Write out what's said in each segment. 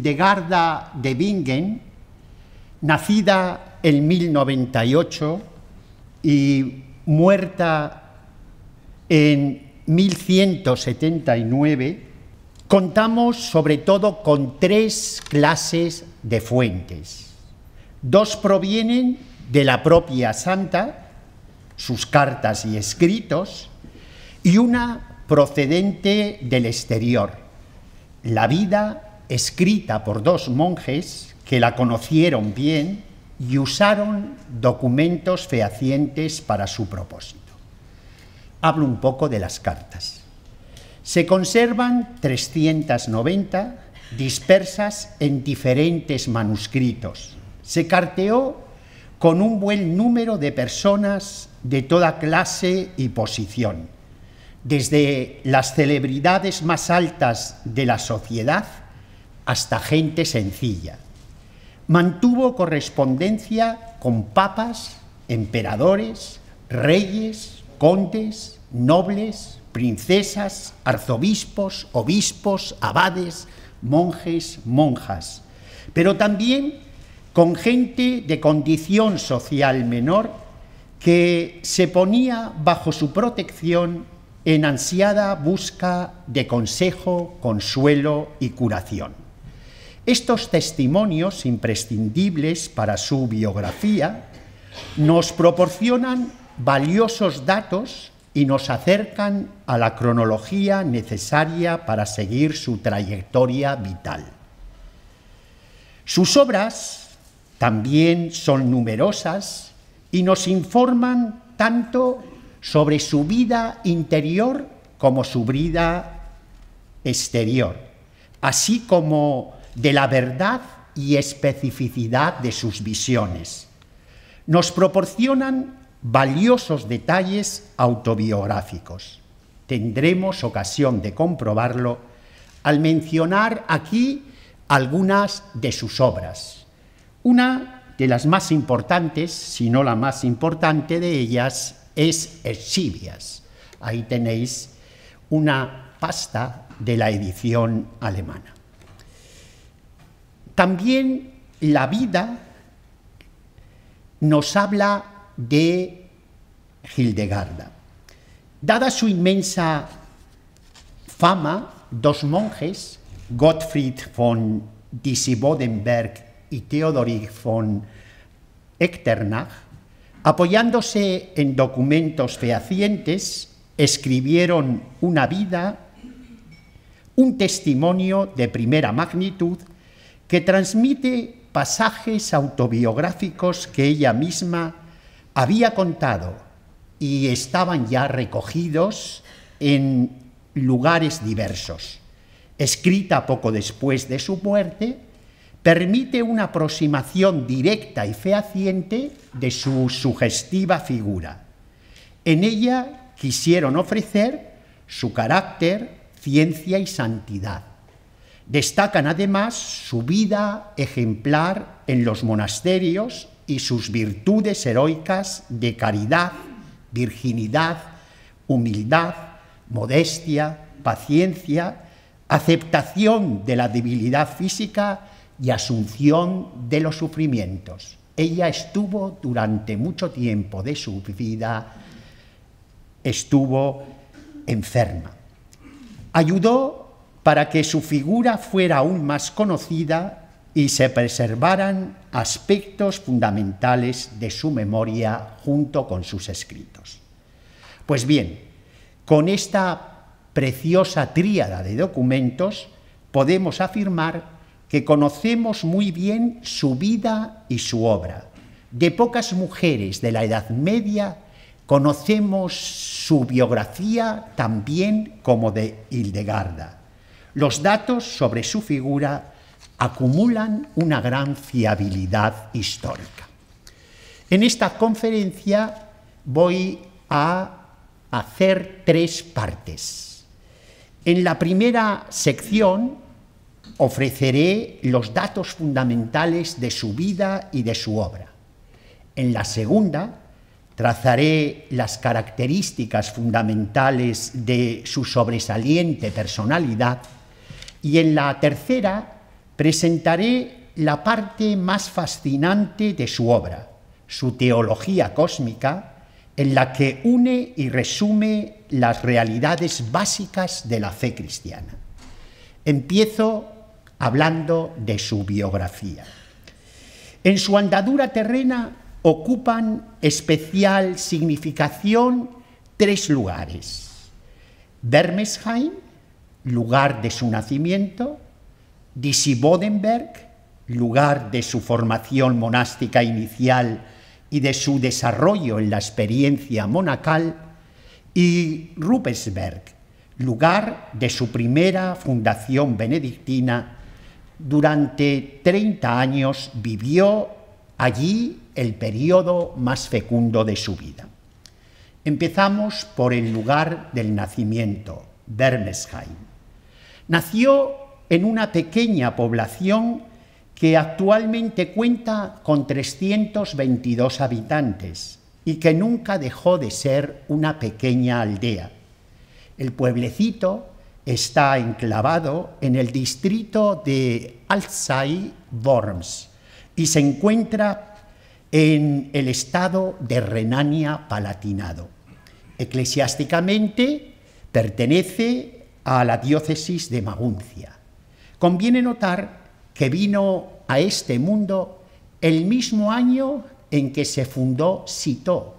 Hildegarda de Bingen, nacida en 1098 y muerta en 1179, contamos sobre todo con tres clases de fuentes. Dos provienen de la propia santa, sus cartas y escritos, y una procedente del exterior, la vida escrita por dos monjes que la conocieron bien y usaron documentos fehacientes para su propósito. Hablo un poco de las cartas. Se conservan 390 dispersas en diferentes manuscritos. Se carteó con un buen número de personas de toda clase y posición, desde las celebridades más altas de la sociedad hasta gente sencilla. Mantuvo correspondencia con papas, emperadores, reyes, condes, nobles, princesas, arzobispos, obispos, abades, monjes, monjas, pero también con gente de condición social menor que se ponía bajo su protección en ansiada busca de consejo, consuelo y curación. Estos testimonios imprescindibles para su biografía nos proporcionan valiosos datos y nos acercan a la cronología necesaria para seguir su trayectoria vital. Sus obras también son numerosas y nos informan tanto sobre su vida interior como su vida exterior, así como de la verdad y especificidad de sus visiones. Nos proporcionan valiosos detalles autobiográficos. Tendremos ocasión de comprobarlo al mencionar aquí algunas de sus obras. Una de las más importantes, si no la más importante de ellas, es Exhibias. Ahí tenéis una pasta de la edición alemana. También la vida nos habla de Hildegarda. Dada su inmensa fama, dos monjes, Gottfried von Disibodenberg y Theodorik von Echternach, apoyándose en documentos fehacientes, escribieron una vida, un testimonio de primera magnitud que transmite pasajes autobiográficos que ella misma había contado y estaban ya recogidos en lugares diversos. Escrita poco después de su muerte, permite una aproximación directa y fehaciente de su sugestiva figura. En ella quisieron ofrecer su carácter, ciencia y santidad. Destacan además su vida ejemplar en los monasterios y sus virtudes heroicas de caridad, virginidad, humildad, modestia, paciencia, aceptación de la debilidad física y asunción de los sufrimientos. Ella estuvo durante mucho tiempo de su vida, estuvo enferma. Ayudó para que su figura fuera aún más conocida y se preservaran aspectos fundamentales de su memoria junto con sus escritos. Pues bien, con esta preciosa tríada de documentos podemos afirmar que conocemos muy bien su vida y su obra. De pocas mujeres de la Edad Media conocemos su biografía tan bien como de Hildegarda. Los datos sobre su figura acumulan una gran fiabilidad histórica. En esta conferencia voy a hacer tres partes. En la primera sección ofreceré los datos fundamentales de su vida y de su obra. En la segunda trazaré las características fundamentales de su sobresaliente personalidad y en la tercera presentaré la parte más fascinante de su obra, su teología cósmica, en la que une y resume las realidades básicas de la fe cristiana. Empiezo hablando de su biografía. En su andadura terrena ocupan especial significación 3 lugares: Bermesheim, lugar de su nacimiento; Disibodenberg, lugar de su formación monástica inicial y de su desarrollo en la experiencia monacal; y Rupelsberg, lugar de su primera fundación benedictina. Durante 30 años vivió allí el periodo más fecundo de su vida. Empezamos por el lugar del nacimiento, Bermesheim. Nació en una pequeña población que actualmente cuenta con 322 habitantes y que nunca dejó de ser una pequeña aldea. El pueblecito está enclavado en el distrito de Alzey-Worms y se encuentra en el estado de Renania-Palatinado. Eclesiásticamente pertenece a la diócesis de Maguncia. Conviene notar que vino a este mundo el mismo año en que se fundó Citeaux,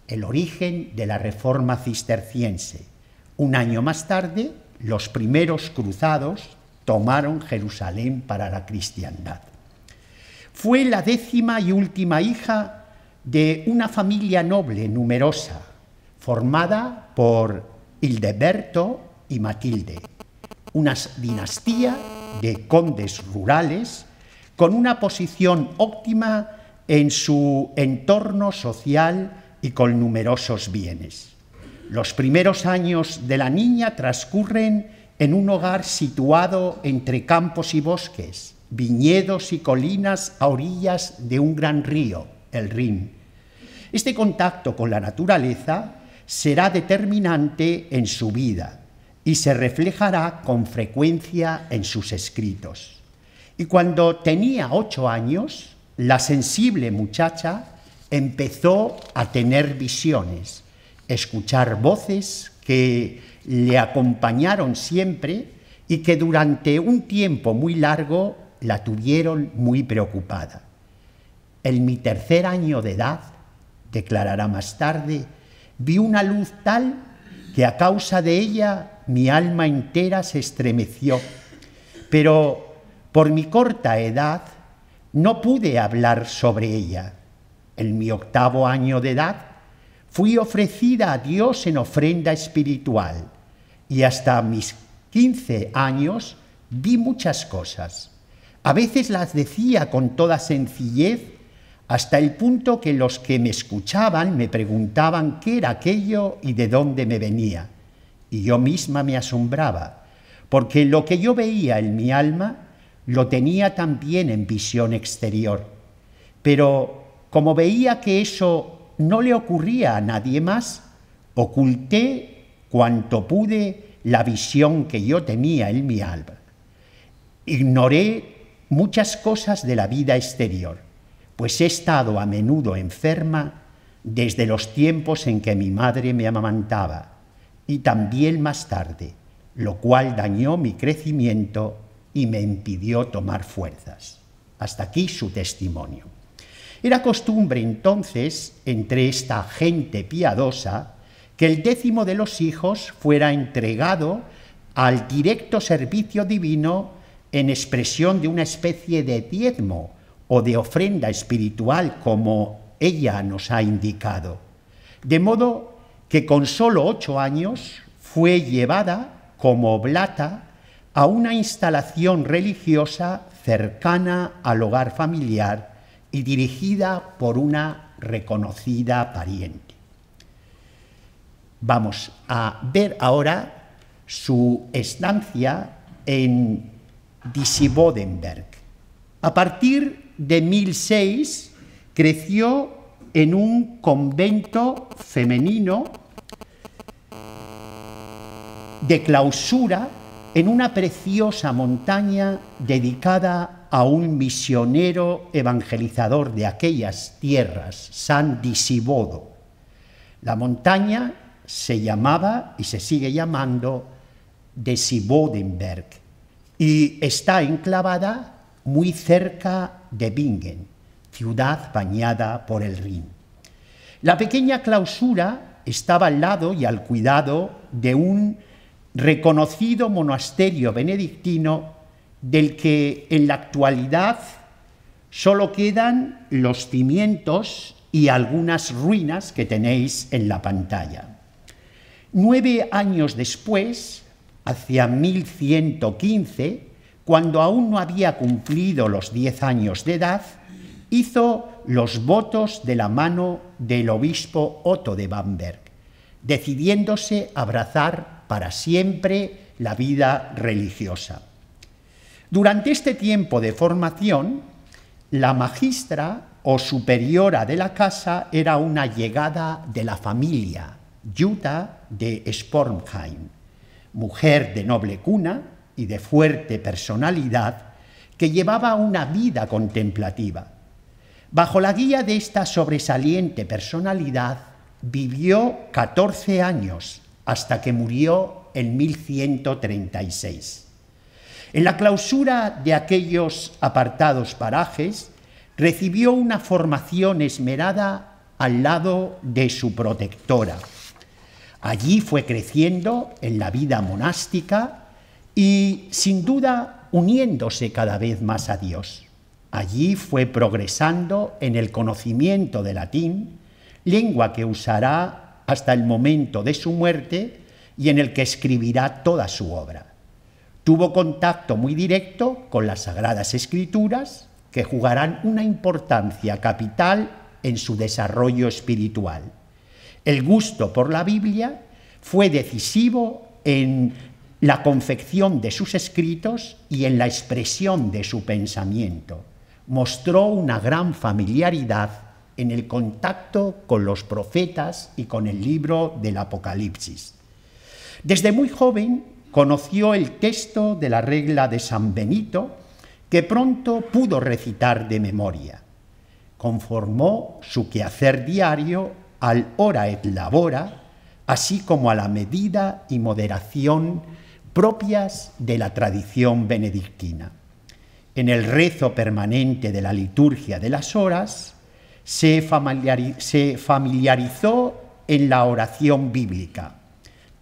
el origen de la Reforma cisterciense. Un año más tarde, los primeros cruzados tomaron Jerusalén para la cristiandad. Fue la 10ª y última hija de una familia noble numerosa, formada por Hildeberto y Matilde, una dinastía de condes rurales con una posición óptima en su entorno social y con numerosos bienes. Los primeros años de la niña transcurren en un hogar situado entre campos y bosques, viñedos y colinas a orillas de un gran río, el Rin. Este contacto con la naturaleza será determinante en su vida y se reflejará con frecuencia en sus escritos. Y cuando tenía 8 años, la sensible muchacha empezó a tener visiones, escuchar voces que le acompañaron siempre y que durante un tiempo muy largo la tuvieron muy preocupada. En mi 3er año de edad, declarará más tarde, vi una luz tal que a causa de ella mi alma entera se estremeció, pero por mi corta edad no pude hablar sobre ella. En mi 8º año de edad fui ofrecida a Dios en ofrenda espiritual y hasta mis 15 años vi muchas cosas. A veces las decía con toda sencillez, hasta el punto que los que me escuchaban me preguntaban qué era aquello y de dónde me venía. Y yo misma me asombraba, porque lo que yo veía en mi alma lo tenía también en visión exterior. Pero como veía que eso no le ocurría a nadie más, oculté cuanto pude la visión que yo tenía en mi alma. Ignoré muchas cosas de la vida exterior, pues he estado a menudo enferma desde los tiempos en que mi madre me amamantaba y también más tarde, lo cual dañó mi crecimiento y me impidió tomar fuerzas. Hasta aquí su testimonio. Era costumbre entonces, entre esta gente piadosa, que el 10º de los hijos fuera entregado al directo servicio divino en expresión de una especie de diezmo o de ofrenda espiritual, como ella nos ha indicado. De modo que con solo 8 años fue llevada como oblata a una instalación religiosa cercana al hogar familiar y dirigida por una reconocida pariente. Vamos a ver ahora su estancia en Disibodenberg. A partir de 1006 creció en un convento femenino de clausura en una preciosa montaña dedicada a un misionero evangelizador de aquellas tierras, San Disibodo. La montaña se llamaba y se sigue llamando Disibodenberg y está enclavada muy cerca de Bingen, ciudad bañada por el Rin. La pequeña clausura estaba al lado y al cuidado de un reconocido monasterio benedictino del que en la actualidad solo quedan los cimientos y algunas ruinas que tenéis en la pantalla. 9 años después, hacia 1115, cuando aún no había cumplido los 10 años de edad, hizo los votos de la mano del obispo Otto de Bamberg, decidiéndose abrazar para siempre la vida religiosa. Durante este tiempo de formación, la magistra o superiora de la casa era una allegada de la familia, Jutta de Spornheim, mujer de noble cuna y de fuerte personalidad que llevaba una vida contemplativa. Bajo la guía de esta sobresaliente personalidad vivió 14 años hasta que murió en 1136. En la clausura de aquellos apartados parajes recibió una formación esmerada al lado de su protectora. Allí fue creciendo en la vida monástica y, sin duda, uniéndose cada vez más a Dios. Allí fue progresando en el conocimiento de latín, lengua que usará hasta el momento de su muerte y en el que escribirá toda su obra. Tuvo contacto muy directo con las Sagradas Escrituras, que jugarán una importancia capital en su desarrollo espiritual. El gusto por la Biblia fue decisivo en la confección de sus escritos y en la expresión de su pensamiento. Mostró una gran familiaridad en el contacto con los profetas y con el libro del Apocalipsis. Desde muy joven conoció el texto de la regla de San Benito, que pronto pudo recitar de memoria. Conformó su quehacer diario al hora et labora, así como a la medida y moderación propias de la tradición benedictina. En el rezo permanente de la liturgia de las horas, se familiarizó en la oración bíblica.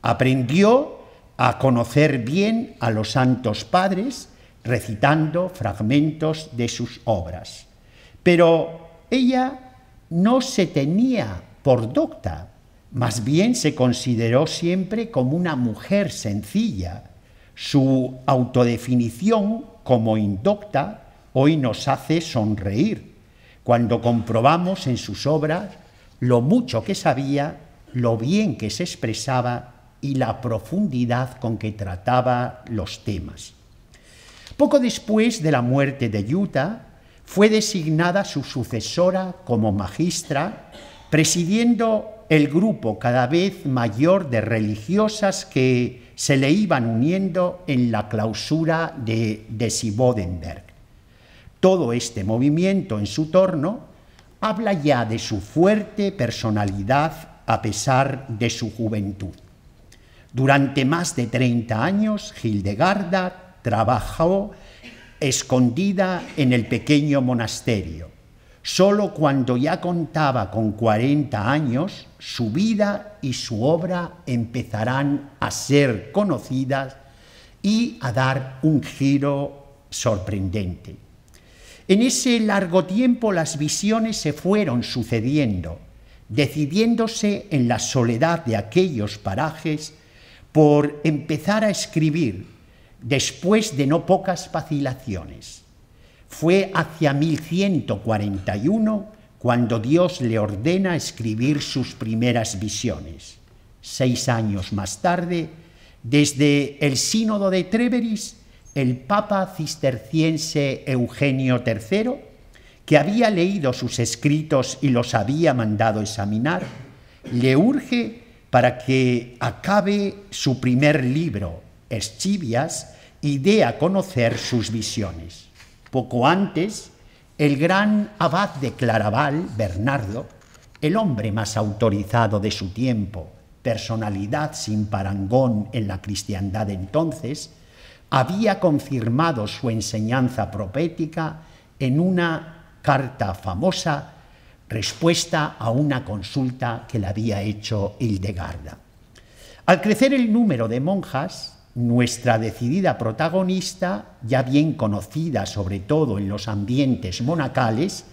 Aprendió a conocer bien a los santos padres, recitando fragmentos de sus obras. Pero ella no se tenía por docta, más bien se consideró siempre como una mujer sencilla. Su autodefinición como indocta hoy nos hace sonreír cuando comprobamos en sus obras lo mucho que sabía, lo bien que se expresaba y la profundidad con que trataba los temas. Poco después de la muerte de Jutta, fue designada su sucesora como magistra, presidiendo el grupo cada vez mayor de religiosas que se le iban uniendo en la clausura de Disibodenberg. Todo este movimiento en su torno habla ya de su fuerte personalidad a pesar de su juventud. Durante más de 30 años, Hildegarda trabajó escondida en el pequeño monasterio. Solo cuando ya contaba con 40 años, su vida y su obra empezarán a ser conocidas y a dar un giro sorprendente. En ese largo tiempo las visiones se fueron sucediendo, decidiéndose en la soledad de aquellos parajes por empezar a escribir después de no pocas vacilaciones. Fue hacia 1141 cuando Dios le ordena escribir sus primeras visiones. 6 años más tarde, desde el Sínodo de Tréveris, el Papa cisterciense Eugenio III, que había leído sus escritos y los había mandado examinar, le urge para que acabe su primer libro, Eschivias y dé a conocer sus visiones. Poco antes, el gran abad de Claraval, Bernardo, el hombre más autorizado de su tiempo, personalidad sin parangón en la cristiandad de entonces, había confirmado su enseñanza profética en una carta famosa, respuesta a una consulta que le había hecho Hildegarda. Al crecer el número de monjas, nuestra decidida protagonista, ya bien conocida sobre todo en los ambientes monacales,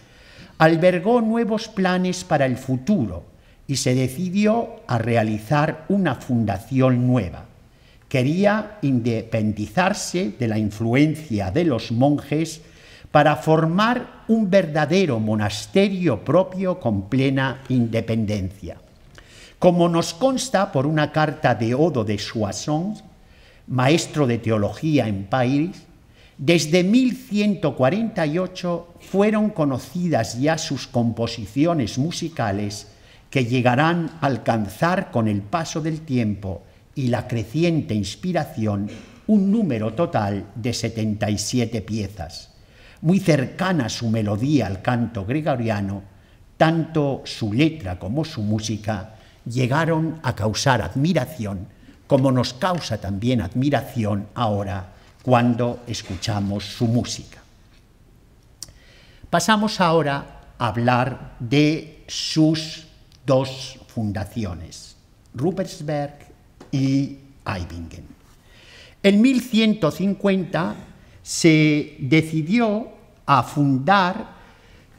albergó nuevos planes para el futuro y se decidió a realizar una fundación nueva. Quería independizarse de la influencia de los monjes para formar un verdadero monasterio propio con plena independencia. Como nos consta por una carta de Odo de Soissons, maestro de teología en París, desde 1148 fueron conocidas ya sus composiciones musicales que llegarán a alcanzar con el paso del tiempo y la creciente inspiración un número total de 77 piezas. Muy cercana su melodía al canto gregoriano, tanto su letra como su música llegaron a causar admiración, como nos causa también admiración ahora cuando escuchamos su música. Pasamos ahora a hablar de sus dos fundaciones, Ruppersberg y Eibingen. En 1150 se decidió a fundar,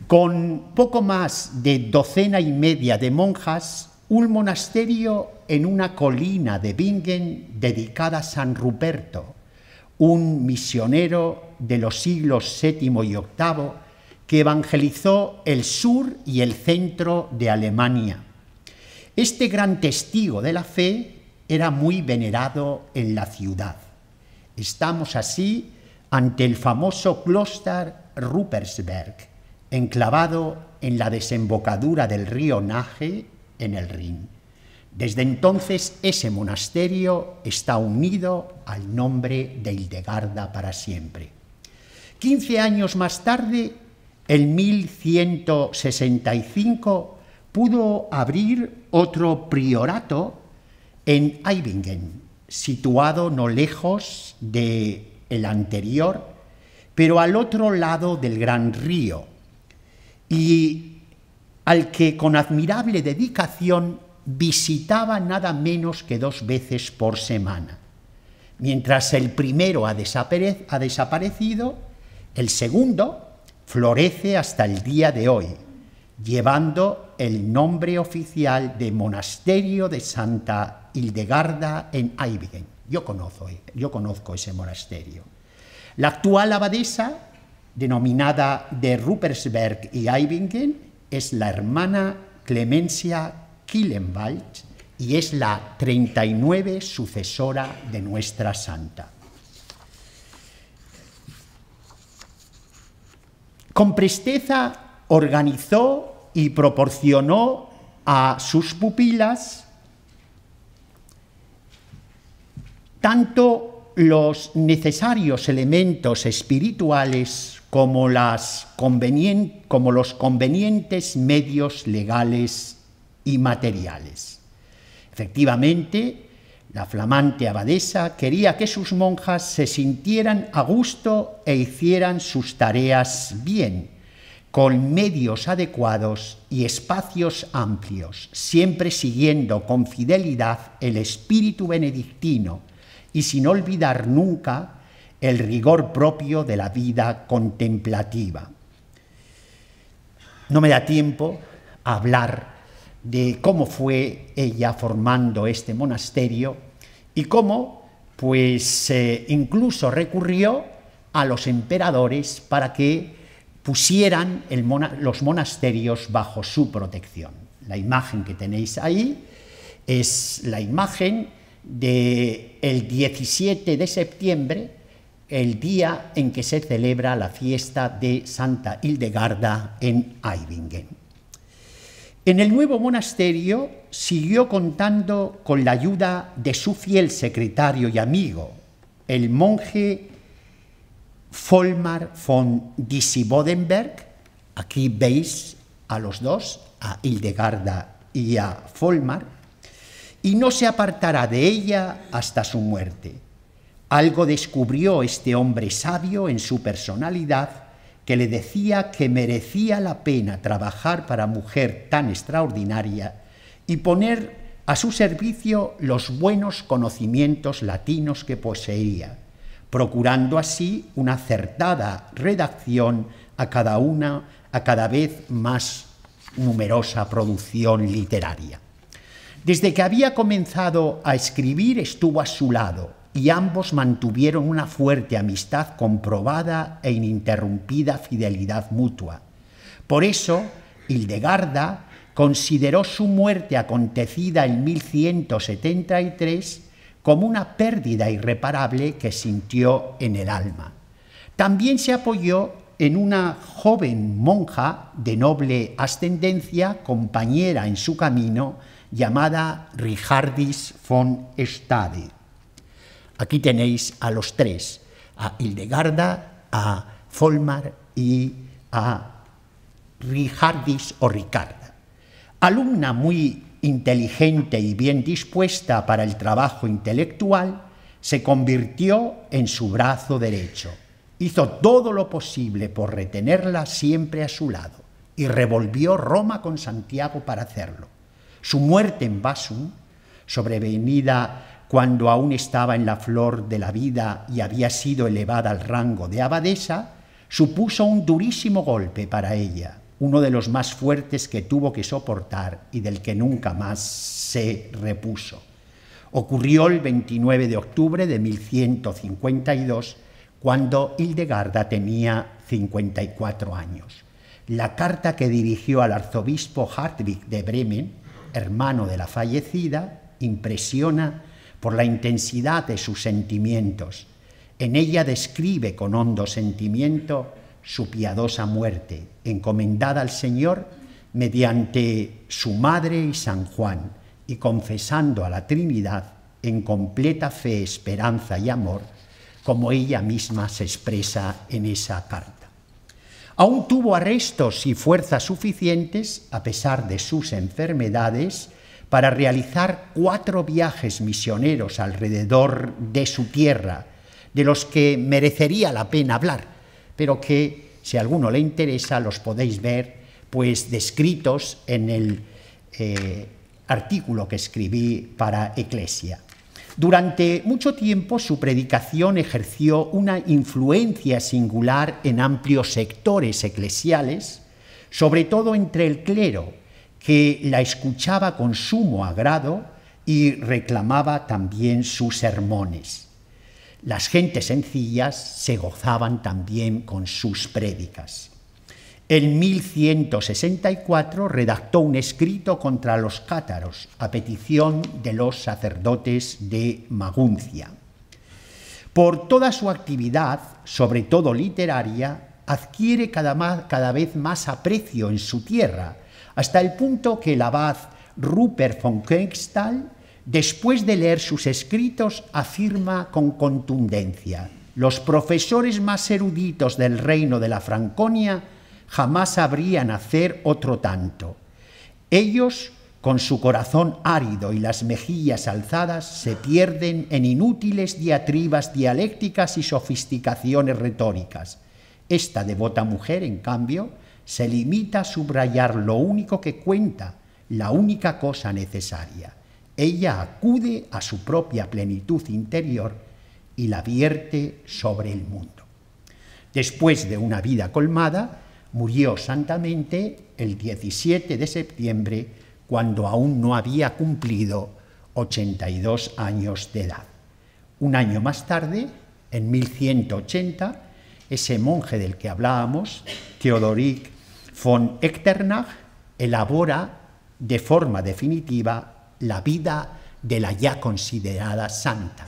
con poco más de docena y media de monjas, un monasterio en una colina de Bingen dedicada a San Ruperto, un misionero de los siglos VII y VIII que evangelizó el sur y el centro de Alemania. Este gran testigo de la fe era muy venerado en la ciudad. Estamos así ante el famoso Kloster Ruppersberg, enclavado en la desembocadura del río Nahe en el Rin. Desde entonces ese monasterio está unido al nombre de Hildegarda para siempre. 15 años más tarde, en 1165, pudo abrir otro priorato en Eibingen, situado no lejos del anterior, pero al otro lado del gran río, y al que con admirable dedicación visitaba nada menos que 2 veces por semana. Mientras el primero ha desaparecido, el segundo florece hasta el día de hoy, llevando el nombre oficial de Monasterio de Santa Hildegarda en Eibingen. Yo conozco ese monasterio. La actual abadesa, denominada de Ruppersberg y Eibingen, es la hermana Clemencia Killenwald y es la 39 sucesora de nuestra santa. Con presteza organizó y proporcionó a sus pupilas tanto los necesarios elementos espirituales como los convenientes medios legales y materiales. Efectivamente, la flamante abadesa quería que sus monjas se sintieran a gusto e hicieran sus tareas bien, con medios adecuados y espacios amplios, siempre siguiendo con fidelidad el espíritu benedictino y sin olvidar nunca el rigor propio de la vida contemplativa. No me da tiempo a hablar de cómo fue ella formando este monasterio y cómo, pues, incluso recurrió a los emperadores para que pusieran los monasterios bajo su protección. La imagen que tenéis ahí es la imagen del 17 de septiembre, el día en que se celebra la fiesta de Santa Hildegarda en Eibingen. En el nuevo monasterio siguió contando con la ayuda de su fiel secretario y amigo, el monje Volmar von Disibodenberg, aquí veis a los dos, a Hildegarda y a Volmar, y no se apartará de ella hasta su muerte. Algo descubrió este hombre sabio en su personalidad que le decía que merecía la pena trabajar para mujer tan extraordinaria y poner a su servicio los buenos conocimientos latinos que poseía, procurando así una acertada redacción a cada vez más numerosa producción literaria. Desde que había comenzado a escribir estuvo a su lado y ambos mantuvieron una fuerte amistad comprobada e ininterrumpida fidelidad mutua. Por eso, Hildegarda consideró su muerte acontecida en 1173 como una pérdida irreparable que sintió en el alma. También se apoyó en una joven monja de noble ascendencia, compañera en su camino, llamada Richardis von Stade. Aquí tenéis a los tres, a Hildegarda, a Volmar y a Richardis o Ricarda. Alumna muy inteligente y bien dispuesta para el trabajo intelectual, se convirtió en su brazo derecho. Hizo todo lo posible por retenerla siempre a su lado y revolvió Roma con Santiago para hacerlo. Su muerte en Basum, sobrevenida cuando aún estaba en la flor de la vida y había sido elevada al rango de abadesa, supuso un durísimo golpe para ella, uno de los más fuertes que tuvo que soportar y del que nunca más se repuso. Ocurrió el 29 de octubre de 1152, cuando Hildegarda tenía 54 años. La carta que dirigió al arzobispo Hartwig de Bremen, hermano de la fallecida, impresiona por la intensidad de sus sentimientos. En ella describe con hondo sentimiento su piadosa muerte, encomendada al Señor mediante su madre y San Juan, y confesando a la Trinidad en completa fe, esperanza y amor, como ella misma se expresa en esa carta. Aún tuvo arrestos y fuerzas suficientes, a pesar de sus enfermedades, para realizar 4 viajes misioneros alrededor de su tierra, de los que merecería la pena hablar, pero que, si a alguno le interesa, los podéis ver pues descritos en el artículo que escribí para Eclesia. Durante mucho tiempo su predicación ejerció una influencia singular en amplios sectores eclesiales, sobre todo entre el clero, que la escuchaba con sumo agrado y reclamaba también sus sermones. Las gentes sencillas se gozaban también con sus prédicas. En 1164 redactó un escrito contra los cátaros a petición de los sacerdotes de Maguncia. Por toda su actividad, sobre todo literaria, adquiere cada vez más aprecio en su tierra, hasta el punto que el abad Rupert von Koekstal, después de leer sus escritos, afirma con contundencia: los profesores más eruditos del reino de la Franconia jamás sabrían hacer otro tanto. Ellos, con su corazón árido y las mejillas alzadas, se pierden en inútiles diatribas dialécticas y sofisticaciones retóricas. Esta devota mujer, en cambio, se limita a subrayar lo único que cuenta, la única cosa necesaria. Ella acude a su propia plenitud interior y la vierte sobre el mundo. Después de una vida colmada, murió santamente el 17 de septiembre, cuando aún no había cumplido 82 años de edad. Un año más tarde, en 1180, ese monje del que hablábamos, Theodoric von Echternach, elabora de forma definitiva la vida de la ya considerada santa,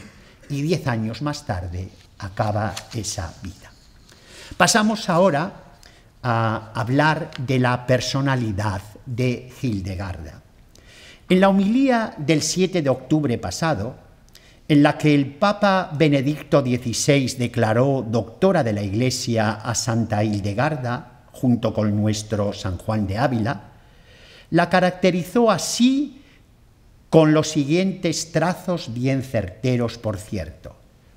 y 10 años más tarde acaba esa vida. Pasamos ahora a hablar de la personalidad de Hildegarda. En la homilía del 7 de octubre pasado, en la que el Papa Benedicto XVI declaró doctora de la Iglesia a Santa Hildegarda, junto con nuestro San Juan de Ávila, la caracterizó así con los siguientes trazos bien certeros, por cierto.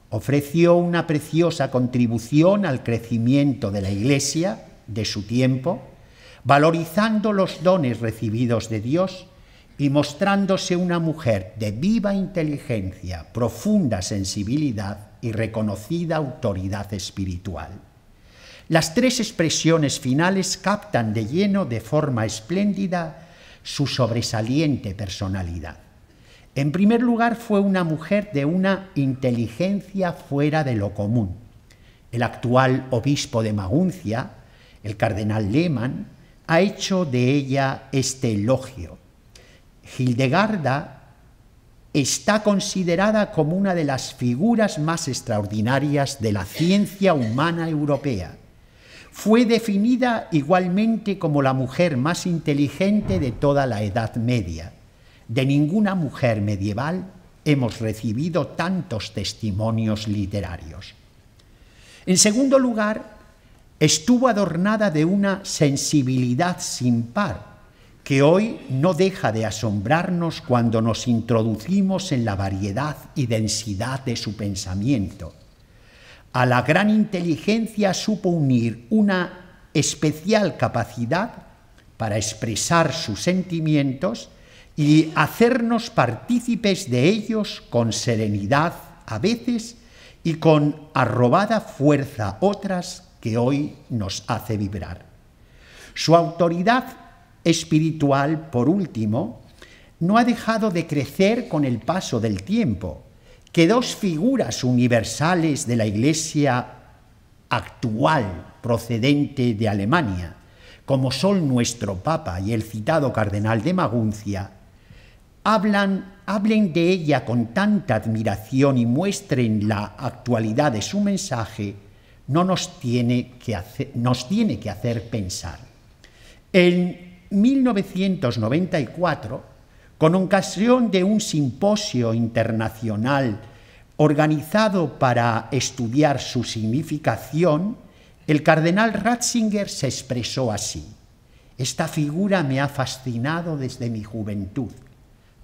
Ofreció una preciosa contribución al crecimiento de la Iglesia de su tiempo, valorizando los dones recibidos de Dios y mostrándose una mujer de viva inteligencia, profunda sensibilidad y reconocida autoridad espiritual. Las tres expresiones finales captan de lleno, de forma espléndida, su sobresaliente personalidad. En primer lugar, fue una mujer de una inteligencia fuera de lo común. El actual obispo de Maguncia, el cardenal Lehmann, ha hecho de ella este elogio. Hildegarda está considerada como una de las figuras más extraordinarias de la ciencia humana europea. Fue definida igualmente como la mujer más inteligente de toda la Edad Media. De ninguna mujer medieval hemos recibido tantos testimonios literarios. En segundo lugar, estuvo adornada de una sensibilidad sin par, que hoy no deja de asombrarnos cuando nos introducimos en la variedad y densidad de su pensamiento. A la gran inteligencia supo unir una especial capacidad para expresar sus sentimientos y hacernos partícipes de ellos con serenidad a veces y con arrobada fuerza otras que hoy nos hace vibrar. Su autoridad espiritual, por último, no ha dejado de crecer con el paso del tiempo, que dos figuras universales de la Iglesia actual, procedente de Alemania, como son nuestro Papa y el citado cardenal de Maguncia, hablen de ella con tanta admiración y muestren la actualidad de su mensaje, nos tiene que hacer pensar. En 1994, con ocasión de un simposio internacional organizado para estudiar su significación, el cardenal Ratzinger se expresó así: «Esta figura me ha fascinado desde mi juventud.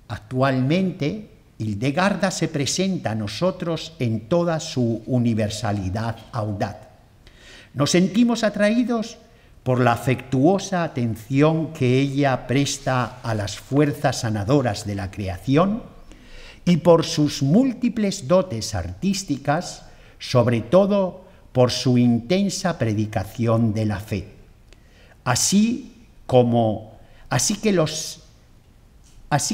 Actualmente, Hildegarda se presenta a nosotros en toda su universalidad audaz. Nos sentimos atraídos por la afectuosa atención que ella presta a las fuerzas sanadoras de la creación y por sus múltiples dotes artísticas, sobre todo por su intensa predicación de la fe. Así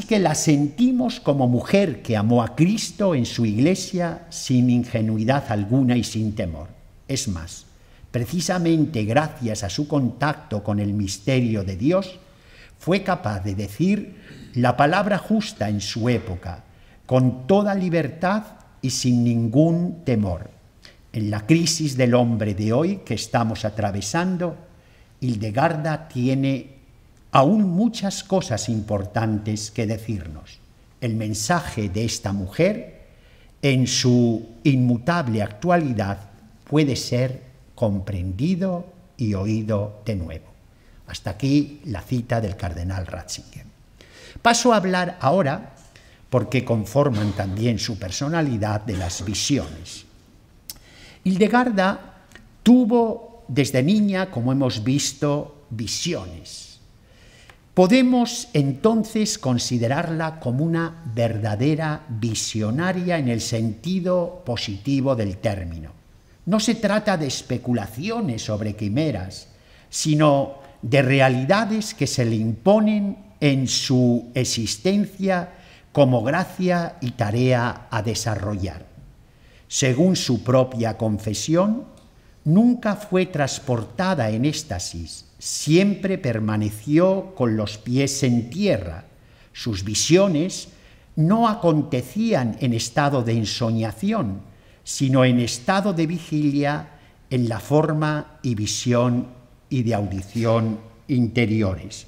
que la sentimos como mujer que amó a Cristo en su Iglesia sin ingenuidad alguna y sin temor. Es más, precisamente gracias a su contacto con el misterio de Dios, fue capaz de decir la palabra justa en su época, con toda libertad y sin ningún temor. En la crisis del hombre de hoy que estamos atravesando, Hildegarda tiene aún muchas cosas importantes que decirnos. El mensaje de esta mujer, en su inmutable actualidad, puede ser comprendido y oído de nuevo». Hasta aquí la cita del cardenal Ratzinger. Paso a hablar ahora, porque conforman también su personalidad, de las visiones. Hildegarda tuvo desde niña, como hemos visto, visiones. Podemos entonces considerarla como una verdadera visionaria en el sentido positivo del término. No se trata de especulaciones sobre quimeras, sino de realidades que se le imponen en su existencia como gracia y tarea a desarrollar. Según su propia confesión, nunca fue transportada en éxtasis, siempre permaneció con los pies en tierra. Sus visiones no acontecían en estado de ensoñación, sino en estado de vigilia, en la forma y visión y de audición interiores.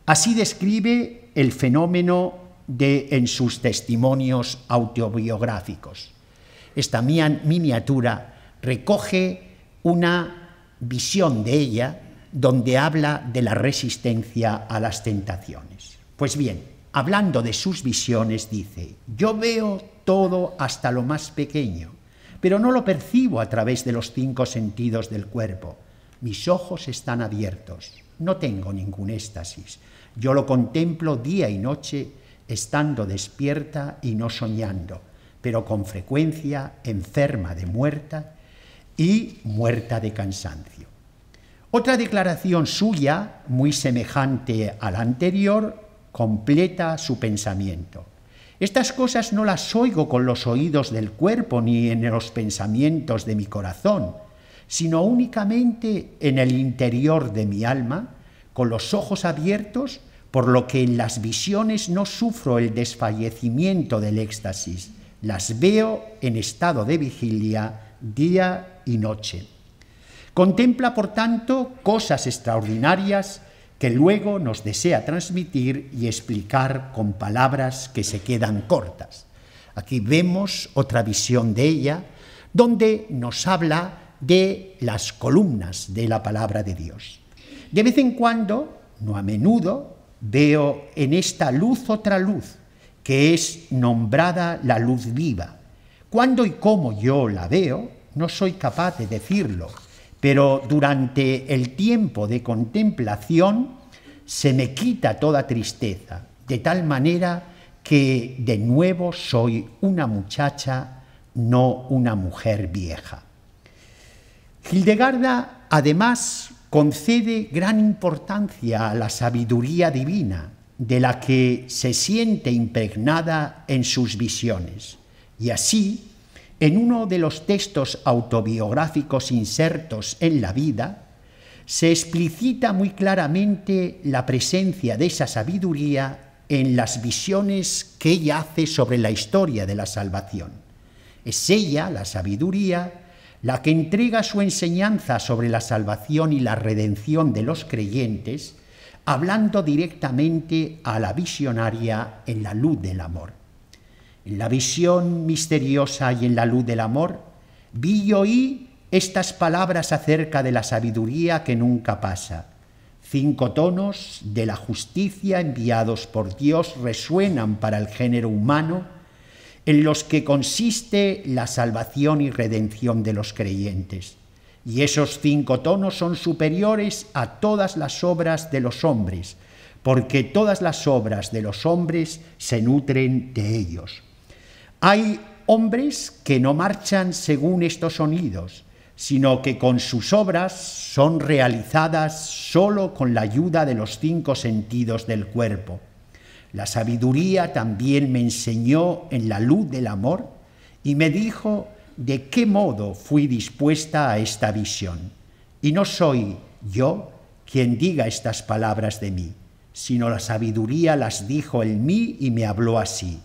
Así describe el fenómeno en sus testimonios autobiográficos. Esta miniatura recoge una visión de ella donde habla de la resistencia a las tentaciones. Pues bien, hablando de sus visiones, dice: yo veo todo hasta lo más pequeño, pero no lo percibo a través de los 5 sentidos del cuerpo. Mis ojos están abiertos, no tengo ningún éxtasis. Yo lo contemplo día y noche, estando despierta y no soñando, pero con frecuencia enferma de muerta y muerta de cansancio. Otra declaración suya, muy semejante a la anterior, completa su pensamiento. Estas cosas no las oigo con los oídos del cuerpo ni en los pensamientos de mi corazón, sino únicamente en el interior de mi alma, con los ojos abiertos, por lo que en las visiones no sufro el desfallecimiento del éxtasis, las veo en estado de vigilia día y noche. Contempla, por tanto, cosas extraordinarias que luego nos desea transmitir y explicar con palabras que se quedan cortas. Aquí vemos otra visión de ella, donde nos habla de las columnas de la palabra de Dios. De vez en cuando, no a menudo, veo en esta luz otra luz, que es nombrada la luz viva. Cuándo y cómo yo la veo, no soy capaz de decirlo, pero durante el tiempo de contemplación se me quita toda tristeza, de tal manera que de nuevo soy una muchacha, no una mujer vieja. Hildegarda, además, concede gran importancia a la sabiduría divina, de la que se siente impregnada en sus visiones. Y así, en uno de los textos autobiográficos insertos en la vida, se explicita muy claramente la presencia de esa sabiduría en las visiones que ella hace sobre la historia de la salvación. Es ella, la sabiduría, la que entrega su enseñanza sobre la salvación y la redención de los creyentes, hablando directamente a la visionaria en la luz del amor. En la visión misteriosa y en la luz del amor, vi y oí estas palabras acerca de la sabiduría que nunca pasa. 5 tonos de la justicia enviados por Dios resuenan para el género humano, en los que consiste la salvación y redención de los creyentes. Y esos 5 tonos son superiores a todas las obras de los hombres, porque todas las obras de los hombres se nutren de ellos. Hay hombres que no marchan según estos sonidos, sino que con sus obras son realizadas solo con la ayuda de los 5 sentidos del cuerpo. La sabiduría también me enseñó en la luz del amor y me dijo de qué modo fui dispuesta a esta visión. Y no soy yo quien diga estas palabras de mí, sino la sabiduría las dijo en mí y me habló así: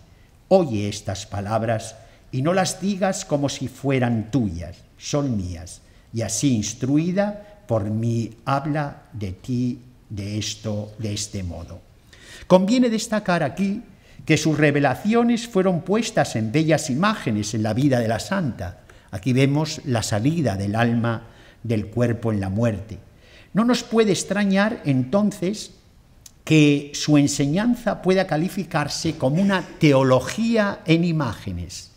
oye estas palabras y no las digas como si fueran tuyas, son mías, y así instruida por mí habla de ti de este modo. Conviene destacar aquí que sus revelaciones fueron puestas en bellas imágenes en la vida de la santa. Aquí vemos la salida del alma del cuerpo en la muerte. No nos puede extrañar entonces que su enseñanza pueda calificarse como una teología en imágenes.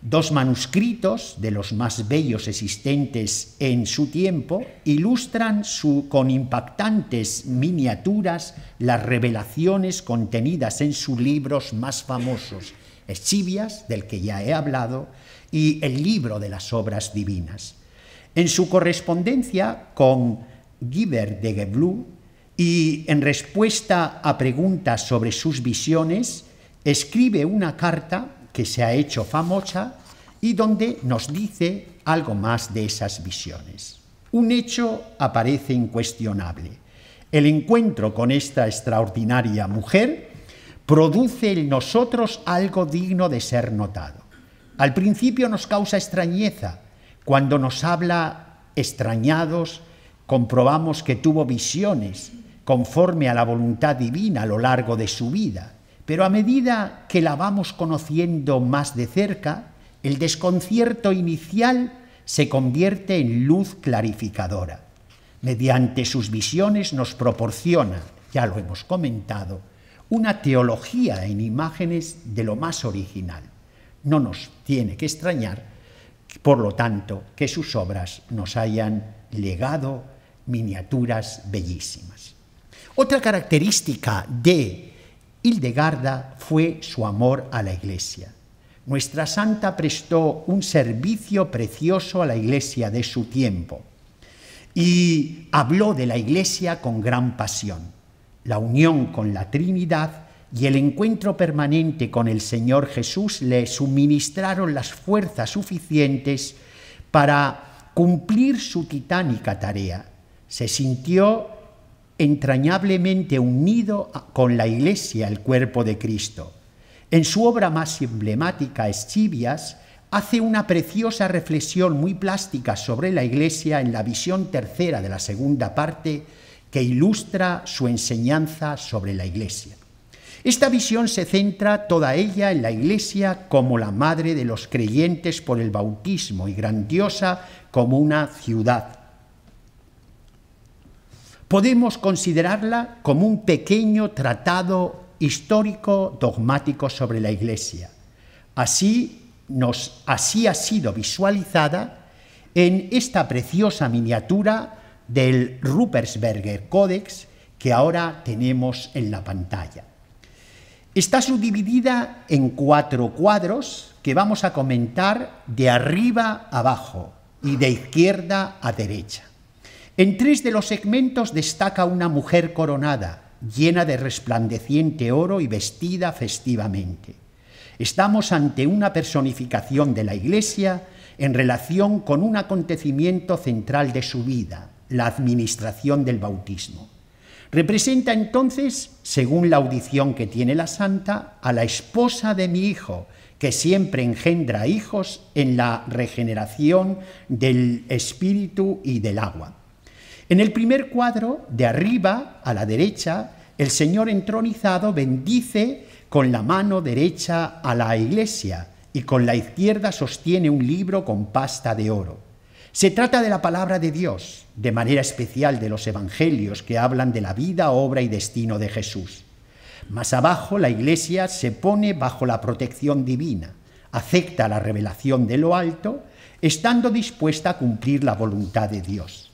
2 manuscritos, de los más bellos existentes en su tiempo, ilustran con impactantes miniaturas las revelaciones contenidas en sus libros más famosos, Escivias, del que ya he hablado, y el libro de las obras divinas. En su correspondencia con Guibert de Geblu y en respuesta a preguntas sobre sus visiones, escribe una carta que se ha hecho famosa y donde nos dice algo más de esas visiones. Un hecho aparece incuestionable. El encuentro con esta extraordinaria mujer produce en nosotros algo digno de ser notado. Al principio nos causa extrañeza. Cuando nos habla extrañados, comprobamos que tuvo visiones conforme a la voluntad divina a lo largo de su vida. pero a medida que la vamos conociendo más de cerca, el desconcierto inicial se convierte en luz clarificadora. Mediante sus visiones nos proporciona, ya lo hemos comentado, una teología en imágenes de lo más original. No nos tiene que extrañar, por lo tanto, que sus obras nos hayan legado miniaturas bellísimas. Otra característica de Hildegarda fue su amor a la Iglesia. Nuestra santa prestó un servicio precioso a la Iglesia de su tiempo y habló de la Iglesia con gran pasión. La unión con la Trinidad y el encuentro permanente con el Señor Jesús le suministraron las fuerzas suficientes para cumplir su titánica tarea. Se sintió entrañablemente unido con la Iglesia, el cuerpo de Cristo. En su obra más emblemática, Eschivias, hace una preciosa reflexión muy plástica sobre la Iglesia en la visión tercera de la segunda parte, que ilustra su enseñanza sobre la Iglesia. Esta visión se centra toda ella en la Iglesia como la madre de los creyentes por el bautismo y grandiosa como una ciudad. Podemos considerarla como un pequeño tratado histórico dogmático sobre la Iglesia. Así ha sido visualizada en esta preciosa miniatura del Ruppersberger Codex que ahora tenemos en la pantalla. Está subdividida en 4 cuadros que vamos a comentar de arriba a abajo y de izquierda a derecha. En 3 de los segmentos destaca una mujer coronada, llena de resplandeciente oro y vestida festivamente. Estamos ante una personificación de la Iglesia en relación con un acontecimiento central de su vida, la administración del bautismo. Representa entonces, según la audición que tiene la santa, a la esposa de mi hijo, que siempre engendra hijos en la regeneración del espíritu y del agua. En el primer cuadro, de arriba a la derecha, el Señor entronizado bendice con la mano derecha a la Iglesia y con la izquierda sostiene un libro con pasta de oro. Se trata de la palabra de Dios, de manera especial de los evangelios que hablan de la vida, obra y destino de Jesús. Más abajo, la Iglesia se pone bajo la protección divina, acepta la revelación de lo alto, estando dispuesta a cumplir la voluntad de Dios.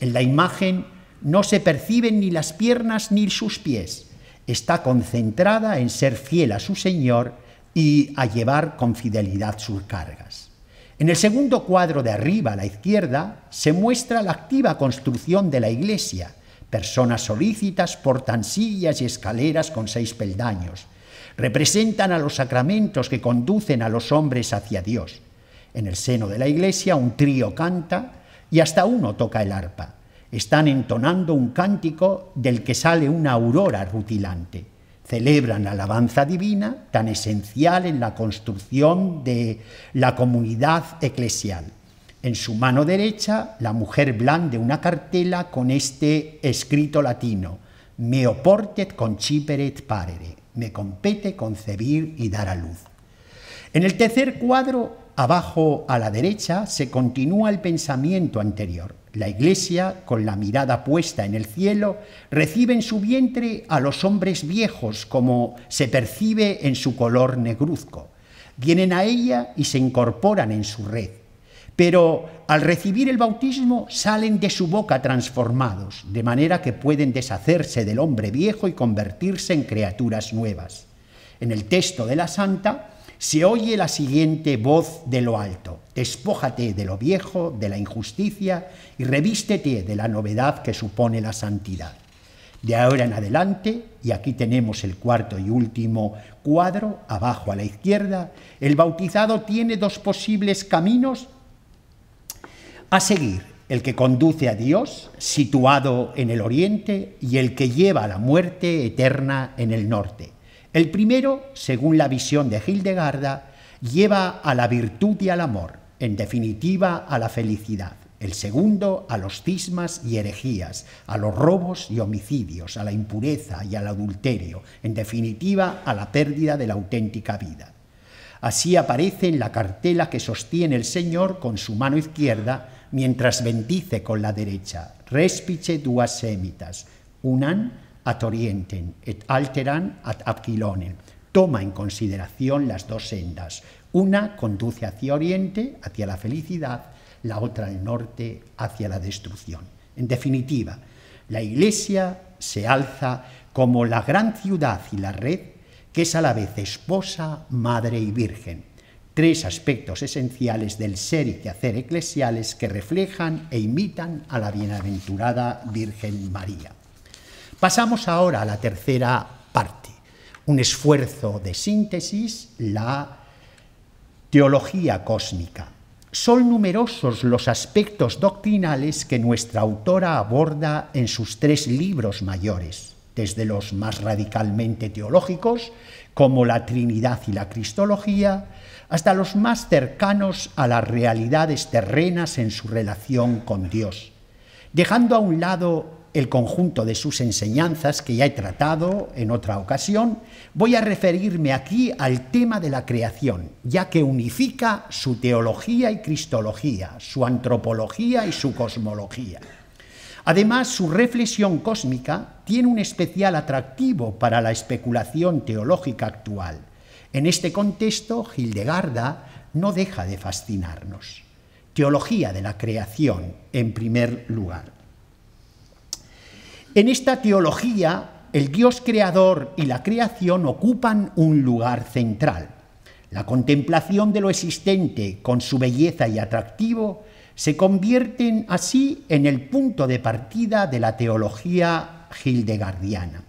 En la imagen no se perciben ni las piernas ni sus pies. Está concentrada en ser fiel a su Señor y a llevar con fidelidad sus cargas. En el segundo cuadro de arriba a la izquierda se muestra la activa construcción de la Iglesia. Personas solícitas portan sillas y escaleras con 6 peldaños. Representan a los sacramentos que conducen a los hombres hacia Dios. En el seno de la Iglesia un trío canta y hasta uno toca el arpa. Están entonando un cántico del que sale una aurora rutilante. Celebran la alabanza divina, tan esencial en la construcción de la comunidad eclesial. En su mano derecha, la mujer blande una cartela con este escrito latino: Me oportet conciperet parere, me compete concebir y dar a luz. En el tercer cuadro, abajo a la derecha, se continúa el pensamiento anterior. La Iglesia, con la mirada puesta en el cielo, recibe en su vientre a los hombres viejos, como se percibe en su color negruzco. Vienen a ella y se incorporan en su red. Pero al recibir el bautismo salen de su boca transformados, de manera que pueden deshacerse del hombre viejo y convertirse en criaturas nuevas. En el texto de la santa se oye la siguiente voz de lo alto: despójate de lo viejo, de la injusticia, y revístete de la novedad que supone la santidad. De ahora en adelante, y aquí tenemos el cuarto y último cuadro, abajo a la izquierda, el bautizado tiene 2 posibles caminos a seguir: el que conduce a Dios, situado en el oriente, y el que lleva a la muerte eterna en el norte. El primero, según la visión de Hildegarda, lleva a la virtud y al amor, en definitiva a la felicidad. el segundo a los cismas y herejías, a los robos y homicidios, a la impureza y al adulterio, en definitiva, a la pérdida de la auténtica vida. Así aparece en la cartela que sostiene el Señor con su mano izquierda mientras bendice con la derecha: respice duas semitas, unan ad orientem et alteran ad Aquilonem. Toma en consideración las dos sendas. Una conduce hacia oriente, hacia la felicidad, la otra al norte, hacia la destrucción. En definitiva, la Iglesia se alza como la gran ciudad y la red, que es a la vez esposa, madre y virgen. Tres aspectos esenciales del ser y quehacer eclesiales que reflejan e imitan a la bienaventurada Virgen María. Pasamos ahora a la tercera parte, un esfuerzo de síntesis, la teología cósmica. Son numerosos los aspectos doctrinales que nuestra autora aborda en sus tres libros mayores, desde los más radicalmente teológicos, como la Trinidad y la Cristología, hasta los más cercanos a las realidades terrenas en su relación con Dios, dejando a un lado el conjunto de sus enseñanzas que ya he tratado en otra ocasión. Voy a referirme aquí al tema de la creación, ya que unifica su teología y cristología, su antropología y su cosmología. Además, su reflexión cósmica tiene un especial atractivo para la especulación teológica actual. En este contexto, Hildegarda no deja de fascinarnos. Teología de la creación, en primer lugar. En esta teología, el Dios creador y la creación ocupan un lugar central. La contemplación de lo existente con su belleza y atractivo se convierten así en el punto de partida de la teología hildegardiana.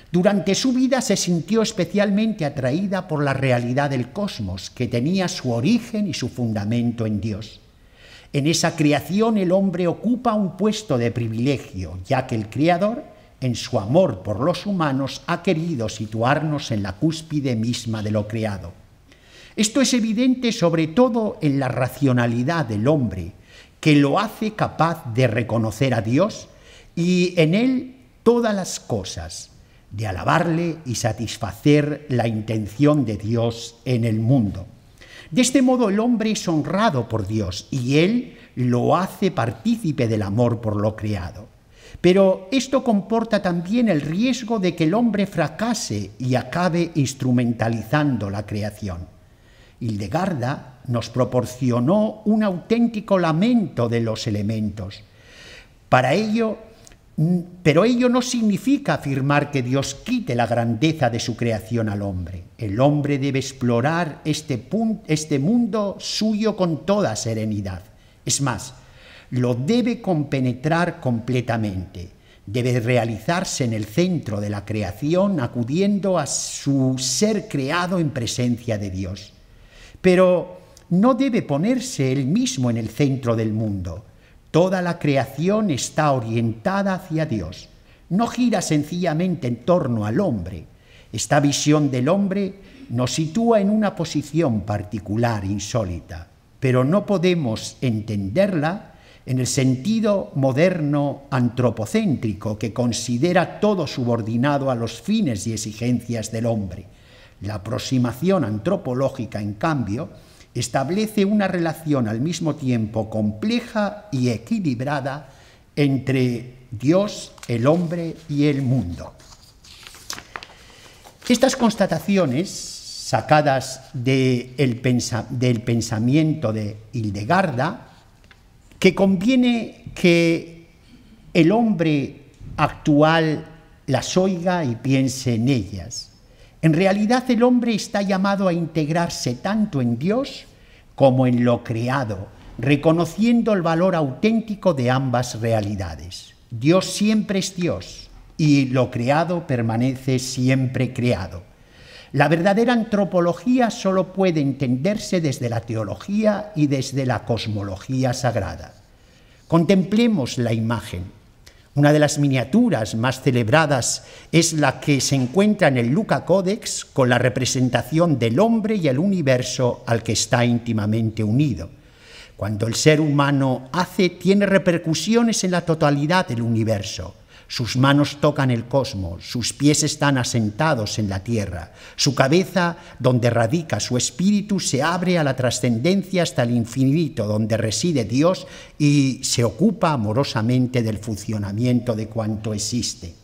Durante su vida se sintió especialmente atraída por la realidad del cosmos, que tenía su origen y su fundamento en Dios. En esa creación el hombre ocupa un puesto de privilegio, ya que el Creador, en su amor por los humanos, ha querido situarnos en la cúspide misma de lo creado. Esto es evidente sobre todo en la racionalidad del hombre, que lo hace capaz de reconocer a Dios y en él todas las cosas, de alabarle y satisfacer la intención de Dios en el mundo. De este modo el hombre es honrado por Dios y él lo hace partícipe del amor por lo creado. Pero esto comporta también el riesgo de que el hombre fracase y acabe instrumentalizando la creación. Hildegarda nos proporcionó un auténtico lamento de los elementos. Pero ello no significa afirmar que Dios quite la grandeza de su creación al hombre. El hombre debe explorar este mundo suyo con toda serenidad. Es más, lo debe compenetrar completamente. Debe realizarse en el centro de la creación, acudiendo a su ser creado en presencia de Dios. Pero no debe ponerse él mismo en el centro del mundo. Toda la creación está orientada hacia Dios. No gira sencillamente en torno al hombre. Esta visión del hombre nos sitúa en una posición particular, insólita, pero no podemos entenderla en el sentido moderno antropocéntrico que considera todo subordinado a los fines y exigencias del hombre. La aproximación antropológica, en cambio, establece una relación al mismo tiempo compleja y equilibrada entre Dios, el hombre y el mundo. Estas constataciones, sacadas del pensamiento de Hildegarda, que conviene que el hombre actual las oiga y piense en ellas. En realidad el hombre está llamado a integrarse tanto en Dios como en lo creado, reconociendo el valor auténtico de ambas realidades. Dios siempre es Dios y lo creado permanece siempre creado. La verdadera antropología solo puede entenderse desde la teología y desde la cosmología sagrada. Contemplemos la imagen. Una de las miniaturas más celebradas es la que se encuentra en el Luca Codex, con la representación del hombre y el universo al que está íntimamente unido. Cuando el ser humano hace, tiene repercusiones en la totalidad del universo. Sus manos tocan el cosmos, sus pies están asentados en la tierra, su cabeza, donde radica su espíritu, se abre a la trascendencia hasta el infinito, donde reside Dios y se ocupa amorosamente del funcionamiento de cuanto existe.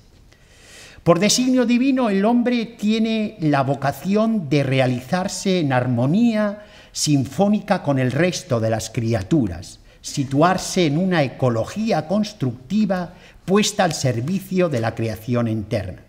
Por designio divino, el hombre tiene la vocación de realizarse en armonía sinfónica con el resto de las criaturas, situarse en una ecología constructiva puesta al servicio de la creación interna.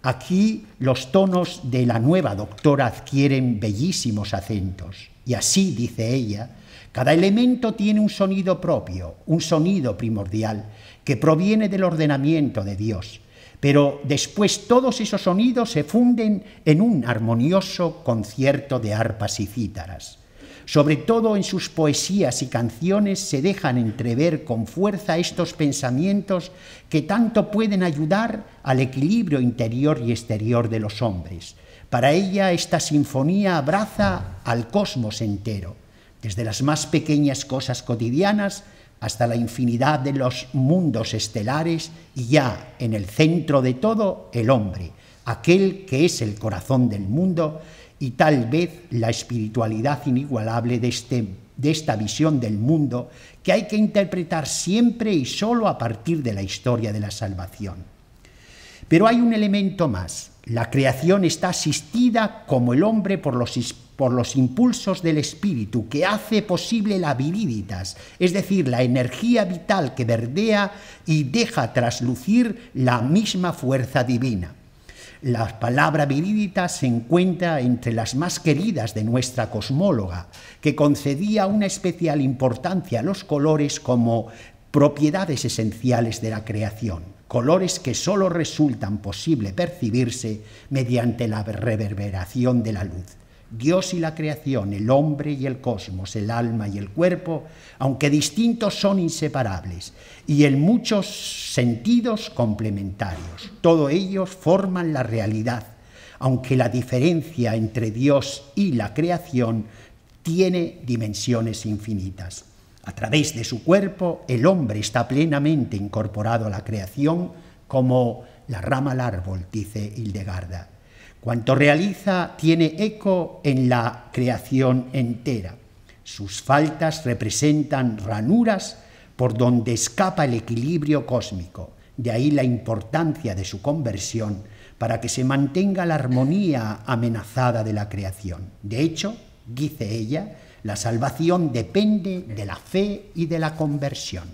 Aquí los tonos de la nueva doctora adquieren bellísimos acentos, y así, dice ella, cada elemento tiene un sonido propio, un sonido primordial, que proviene del ordenamiento de Dios, pero después todos esos sonidos se funden en un armonioso concierto de arpas y cítaras. Sobre todo en sus poesías y canciones se dejan entrever con fuerza estos pensamientos que tanto pueden ayudar al equilibrio interior y exterior de los hombres. Para ella esta sinfonía abraza al cosmos entero, desde las más pequeñas cosas cotidianas hasta la infinidad de los mundos estelares y ya en el centro de todo el hombre, aquel que es el corazón del mundo y tal vez la espiritualidad inigualable de esta visión del mundo que hay que interpretar siempre y solo a partir de la historia de la salvación. Pero hay un elemento más. La creación está asistida como el hombre por los impulsos del espíritu que hace posible la viriditas, es decir, la energía vital que verdea y deja traslucir la misma fuerza divina. La palabra viriditas se encuentra entre las más queridas de nuestra cosmóloga, que concedía una especial importancia a los colores como propiedades esenciales de la creación, colores que solo resultan posible percibirse mediante la reverberación de la luz. Dios y la creación, el hombre y el cosmos, el alma y el cuerpo, aunque distintos, son inseparables y en muchos sentidos complementarios. Todos ellos forman la realidad, aunque la diferencia entre Dios y la creación tiene dimensiones infinitas. A través de su cuerpo, el hombre está plenamente incorporado a la creación como la rama al árbol, dice Hildegarda. Cuanto realiza tiene eco en la creación entera. Sus faltas representan ranuras por donde escapa el equilibrio cósmico. De ahí la importancia de su conversión para que se mantenga la armonía amenazada de la creación. De hecho, dice ella, la salvación depende de la fe y de la conversión.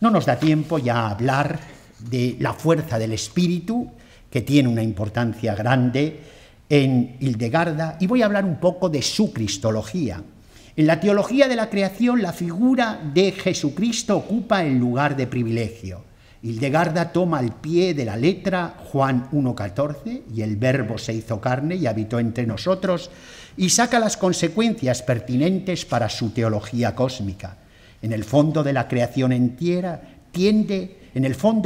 No nos da tiempo ya a hablar de la fuerza del espíritu, que tiene una importancia grande en Hildegarda, y voy a hablar un poco de su cristología. En la teología de la creación, la figura de Jesucristo ocupa el lugar de privilegio. Hildegarda toma al pie de la letra Juan 1,14, y el Verbo se hizo carne y habitó entre nosotros, y saca las consecuencias pertinentes para su teología cósmica. En el fondo de la creación entera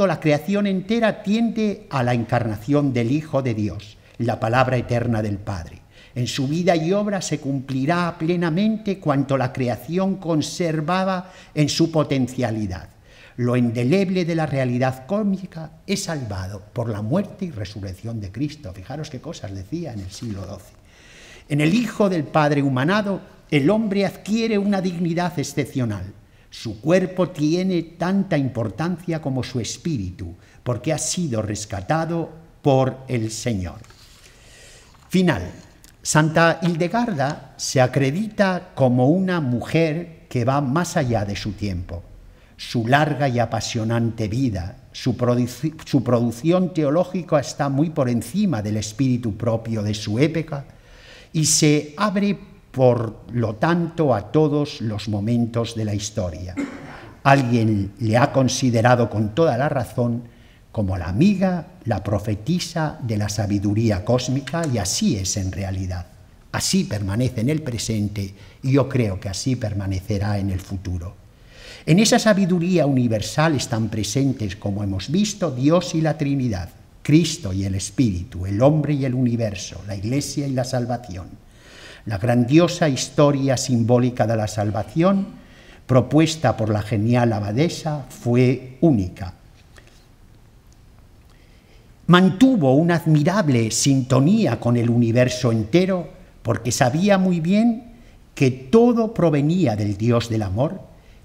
la creación entera tiende a la encarnación del Hijo de Dios, la palabra eterna del Padre. En su vida y obra se cumplirá plenamente cuanto la creación conservaba en su potencialidad. Lo indeleble de la realidad cósmica es salvado por la muerte y resurrección de Cristo. Fijaros qué cosas decía en el siglo XII. En el Hijo del Padre humanado, el hombre adquiere una dignidad excepcional. Su cuerpo tiene tanta importancia como su espíritu, porque ha sido rescatado por el Señor. Final. Santa Hildegarda se acredita como una mujer que va más allá de su tiempo. Su larga y apasionante vida, su producción teológica está muy por encima del espíritu propio de su época y se abre por lo tanto a todos los momentos de la historia. Alguien le ha considerado con toda la razón como la amiga, la profetisa de la sabiduría cósmica, y así es en realidad. Así permanece en el presente y yo creo que así permanecerá en el futuro. En esa sabiduría universal están presentes, como hemos visto, Dios y la Trinidad, Cristo y el Espíritu, el hombre y el universo, la Iglesia y la salvación. La grandiosa historia simbólica de la salvación, propuesta por la genial abadesa, fue única. Mantuvo una admirable sintonía con el universo entero, porque sabía muy bien que todo provenía del Dios del amor,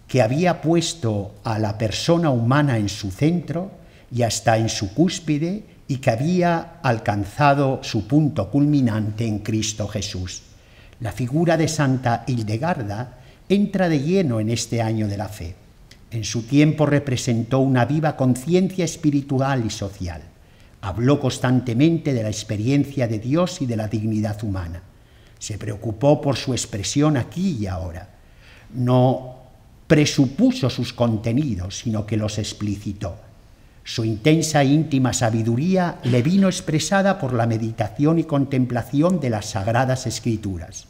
que había puesto a la persona humana en su centro y hasta en su cúspide, y que había alcanzado su punto culminante en Cristo Jesús. La figura de Santa Hildegarda entra de lleno en este año de la fe. En su tiempo representó una viva conciencia espiritual y social. Habló constantemente de la experiencia de Dios y de la dignidad humana. Se preocupó por su expresión aquí y ahora. No presupuso sus contenidos, sino que los explicitó. Su intensa e íntima sabiduría le vino expresada por la meditación y contemplación de las Sagradas Escrituras,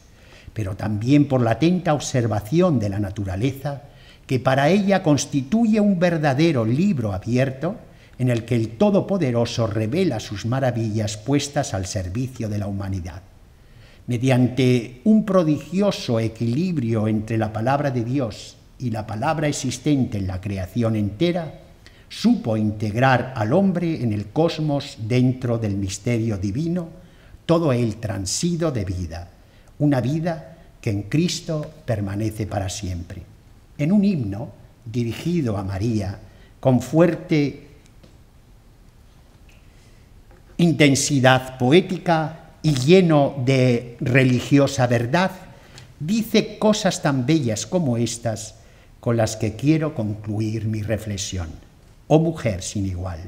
pero también por la atenta observación de la naturaleza, que para ella constituye un verdadero libro abierto en el que el Todopoderoso revela sus maravillas puestas al servicio de la humanidad. Mediante un prodigioso equilibrio entre la palabra de Dios y la palabra existente en la creación entera, supo integrar al hombre en el cosmos dentro del misterio divino, todo él transido de vida, una vida que en Cristo permanece para siempre. En un himno dirigido a María, con fuerte intensidad poética y lleno de religiosa verdad, dice cosas tan bellas como estas, con las que quiero concluir mi reflexión. Oh mujer sin igual,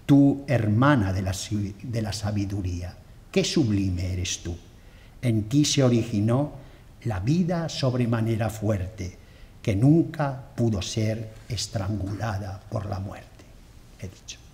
tú hermana de la sabiduría, qué sublime eres tú. En ti se originó la vida sobremanera fuerte, que nunca pudo ser estrangulada por la muerte. He dicho.